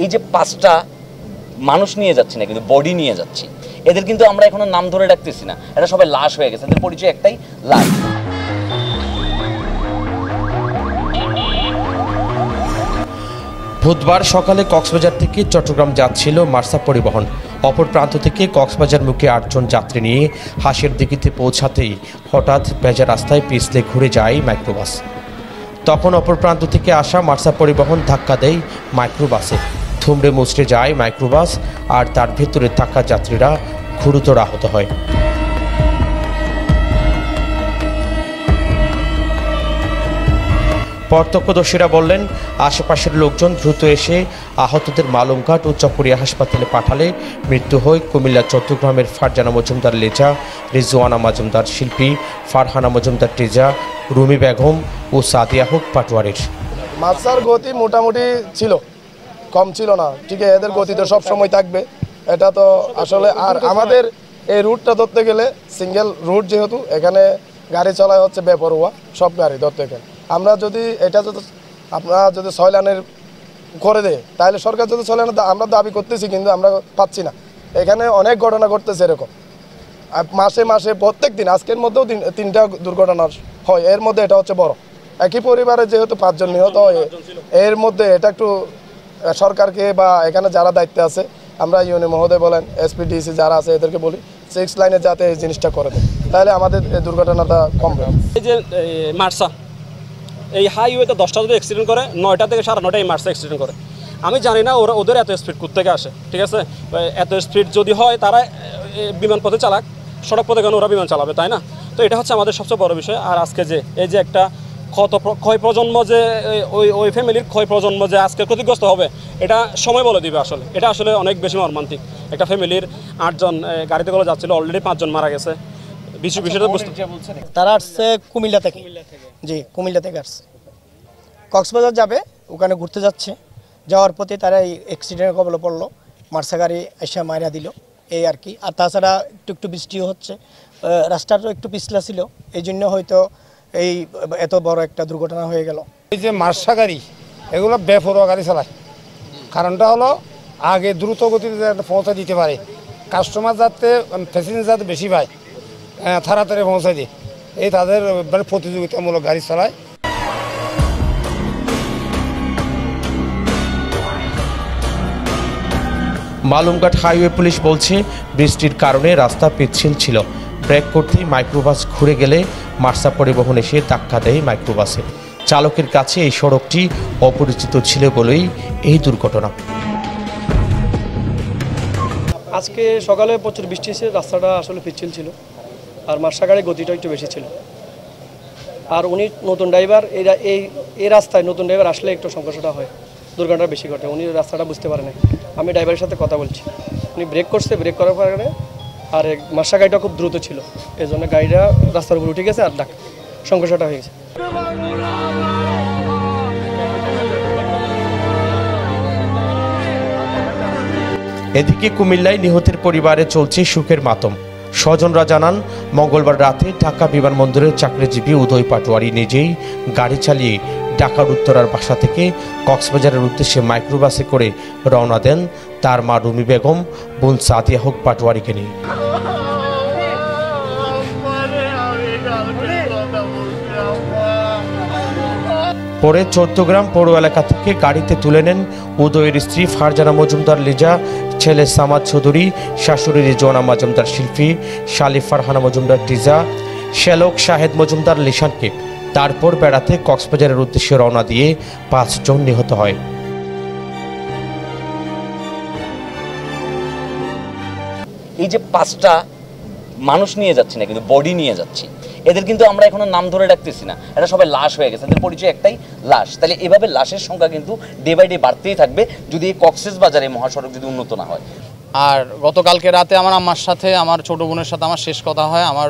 এই যে 5টা মানুষ নিয়ে যাচ্ছি না, কিন্তু বডি নিয়ে যাচ্ছি, এদের কিন্তু আমরা এখনো নাম ধরে ডাকতেছি না, এটা সবাই লাশ হয়ে গেছে, এদের পরিচয় একটাই, লাশ। বুধবার সকালে কক্সবাজার থেকে চট্টগ্রাম যাচ্ছিল মার্সা পরিবহন। অপর প্রান্ত থেকে কক্সবাজার মুখে 8 জন যাত্রী নিয়ে হাঁসের দিঘিতে পৌঁছাতেই হঠাৎ ভেজা রাস্তায় পিছলে ঘুরে যায় মাইক্রোবাস। তখন অপর প্রান্ত থেকে আসা মার্সা পরিবহন ধাক্কা দেয় মাইক্রোবাসে। থুমড়ে মুচড়ে যায় মাইক্রোবাস, আর তার ভেতরে থাকা যাত্রীরা গুরুতর আহত হয়। প্রত্যক্ষদর্শীরা বললেন, আশেপাশের লোকজন দ্রুত এসে আহতদের মালুমঘাট ও চকরিয়া হাসপাতালে পাঠালে মৃত্যু হয় কুমিল্লা চট্টগ্রামের ফারজানা মজুমদার লেজা, রিজওয়ানা মজুমদার শিল্পী, ফারহানা মজুমদার টেজা, রুমি বেগম ও সাদিয়া হক পাটোয়ারির। মার্সার গতি মোটামুটি ছিল, কম ছিল না, ঠিক আছে, এদের গতি তো সবসময় থাকবে, এটা তো আসলে। আর আমাদের এই রুটটা ধরতে গেলে সিঙ্গেল রুট, যেহেতু এখানে গাড়ি চলায় হচ্ছে বেপরোয়া, সব গাড়ি ধরতে গেলে আমরা যদি এটা যদি আপনারা যদি 6 লাইনের করে দেয়, তাহলে সরকার যদি 6 লাইনের আমরা দাবি করতেছি, কিন্তু আমরা পাচ্ছি না। এখানে অনেক ঘটনা ঘটতেছে এরকম, মাসে মাসে প্রত্যেক দিন, আজকের মধ্যেও 3টা দুর্ঘটনা হয়, এর মধ্যে এটা হচ্ছে বড়। একই পরিবারে যেহেতু 5 জন নিহত হয়, এর মধ্যে এটা একটু সরকারকে বা এখানে যারা দায়িত্বে আছে, আমরা ইউনি মহোদয় বলেন, এসপিডিসি যারা আছে, এদেরকে বলি 6 লাইনে যাতে এই জিনিসটা করে দেয়, তাহলে আমাদের এই দুর্ঘটনাটা কমবে। এই যে মার্সা এই হাইওয়েতে 10টা যদি অ্যাক্সিডেন্ট করে, 9টা থেকে 9:30 এই মার্সা অ্যাক্সিডেন্ট করে। আমি জানি না ওদের এত স্পিড কোত্থেকে আসে, ঠিক আছে? এত স্পিড যদি হয়, তারা বিমান পথে চালাক, সড়ক পথে কেন ওরা বিমান চালাবে, তাই না? তো এটা হচ্ছে আমাদের সবচেয়ে বড় বিষয়। আর আজকে যে এই যে একটা ক্ষয় প্রজন্ম, যে ওই ফ্যামিলির ক্ষয় প্রজন্ম যে আজকে ক্ষতিগ্রস্ত হবে, এটা সময় বলে দিবে। আসলে এটা আসলে অনেক বেশি মর্মান্তিক। একটা ফ্যামিলির 8 জন গাড়িতে করে যাচ্ছিল, অলরেডি 5 জন মারা গেছে। তারা আসছে কুমিল্লা থেকে, জি কুমিল্লা থেকে আসছে, কক্সবাজার যাবে, ওখানে ঘুরতে যাচ্ছে। যাওয়ার পথে তারা এই অ্যাক্সিডেন্টের কবলে পড়লো, মার্সা গাড়ি এসে মাইরা দিল, এই আর কি। আর তাছাড়া একটু বৃষ্টিও হচ্ছে, রাস্তাটাও একটু পিছলা ছিল, এই জন্য হয়তো এই এত বড় একটা দুর্ঘটনা হয়ে গেল। এই যে মার্সা গাড়ি, এগুলো বেপরোয়া গাড়ি চালায়। কারণটা হলো আগে দ্রুত গতিতে পৌঁছে দিতে পারে, কাস্টমার যাতে প্যাসেঞ্জার যাতে বেশি পায়, তাড়াতাড়ি পৌঁছে দিয়ে, এই তাদের মানে প্রতিযোগিতামূলক গাড়ি চালায়। মালুমঘাট হাইওয়ে পুলিশ বলছে, বৃষ্টির কারণে রাস্তা পিচ্ছিল ছিল। ব্রেক করতেই মাইক্রোবাস ঘুরে গেলে মার্সা পরিবহন এসে ধাক্কা দেয় মাইক্রোবাসে। চালকের কাছে এই সড়কটি অপরিচিত ছিল বলেই এই দুর্ঘটনা। আজকে সকালে প্রচুর বৃষ্টি এসে রাস্তাটা আসলে পিচ্ছিল ছিল, আর মার্সা গাড়ির গতিটা একটু বেশি ছিল। আর উনি নতুন ড্রাইভার, এই রাস্তায় নতুন ড্রাইভার আসলে একটু সমস্যাটা হয়, দুর্ঘটনা বেশি ঘটে। উনি রাস্তাটা বুঝতে পারে না। আমি ড্রাইভারের সাথে কথা বলছি, উনি ব্রেক করছে, ব্রেক করার পরে আর মার্সা গাড়িটা খুব দ্রুত ছিল, এই জন্য গাড়িটা রাস্তার উপর উঠে গেছে, আর সমস্যাটা হয়ে গেছে। এদিকে কুমিল্লায় নিহতের পরিবারে চলছে সুখের মাতম। স্বজনরা জানান, মঙ্গলবার রাতে ঢাকা বিমানবন্দরের চাকরিজীবী উদয় পাটোয়ারি নিজেই গাড়ি চালিয়ে ঢাকার উত্তরার বাসা থেকে কক্সবাজারের উদ্দেশ্যে মাইক্রোবাসে করে রওনা দেন তার মা রুমি বেগম, বোন সাদিয়া হক পাটোয়ারিকে নিয়ে। পরে চট্টগ্রাম পৌর এলাকা থেকে গাড়িতে তুলে নেন উদয়ের স্ত্রী ফারজানা মজুমদার লিজা, ছেলে সামাদ চৌধুরী, শাশুড়ি রিজওয়ানা মজুমদার শিল্পী, শালি ফারহানা মজুমদার টিজা, শ্যালক শাহেদ মজুমদার লিশানকে। তারপর বেড়াতে কক্সবাজারের উদ্দেশ্যে রওনা দিয়ে 5 জন নিহত হয়। এই যে 5টা মানুষ নিয়ে যাচ্ছি না, কিন্তু বডি নিয়ে যাচ্ছি, এদের কিন্তু আমরা এখনো নাম ধরে ডাকতেছি না, এটা সবাই লাশ হয়ে গেছে, এদের পরিচয় একটাই, লাশ। তাহলে এভাবে লাশের সংখ্যা কিন্তু ডে বাই ডে বাড়তেই থাকবে যদি এই কক্সবাজারে মহাসড়ক যদি উন্নত না হয়। আর গতকালকে রাতে আমার আম্মার সাথে, আমার ছোটো বোনের সাথে আমার শেষ কথা হয়। আমার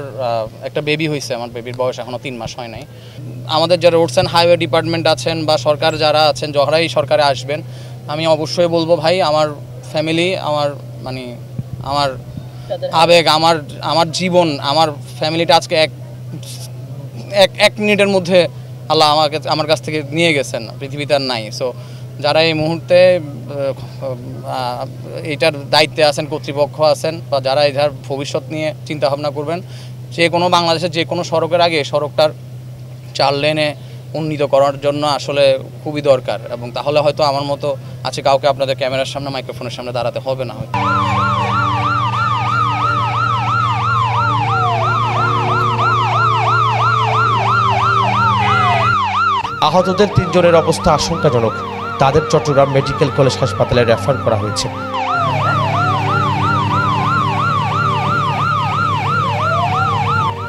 একটা বেবি হয়েছে, আমার বেবির বয়স এখনও 3 মাস হয় নাই। আমাদের যারা রোডস অ্যান্ড হাইওয়ে ডিপার্টমেন্ট আছেন বা সরকার যারা আছেন, যারাই সরকারে আসবেন, আমি অবশ্যই বলবো ভাই, আমার ফ্যামিলি, আমার মানে আমার আবেগ, আমার জীবন, আমার ফ্যামিলিটা আজকে এক মিনিটের মধ্যে আল্লাহ আমার কাছ থেকে নিয়ে গেছেন, পৃথিবীতে আর নাই। সো যারা এই মুহূর্তে এটার দায়িত্বে আছেন, কর্তৃপক্ষ আছেন, বা যারা এটার ভবিষ্যৎ নিয়ে চিন্তা ভাবনা করবেন, যে কোনো বাংলাদেশের যে কোনো সড়কের আগে সড়কটার 4 লেনে উন্নীত করার জন্য আসলে খুবই দরকার। এবং তাহলে হয়তো আমার মতো আছে কাউকে আপনাদের ক্যামেরার সামনে, মাইক্রোফোনের সামনে দাঁড়াতে হবে না হয়তো। আহতদের 3 জনের অবস্থা আশঙ্কাজনক। তাদের চট্টগ্রাম মেডিকেল কলেজ হাসপাতালে রেফার করা হয়েছে।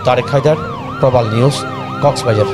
তারেক হায়দার, প্রবাল নিউজ, কক্সবাজার।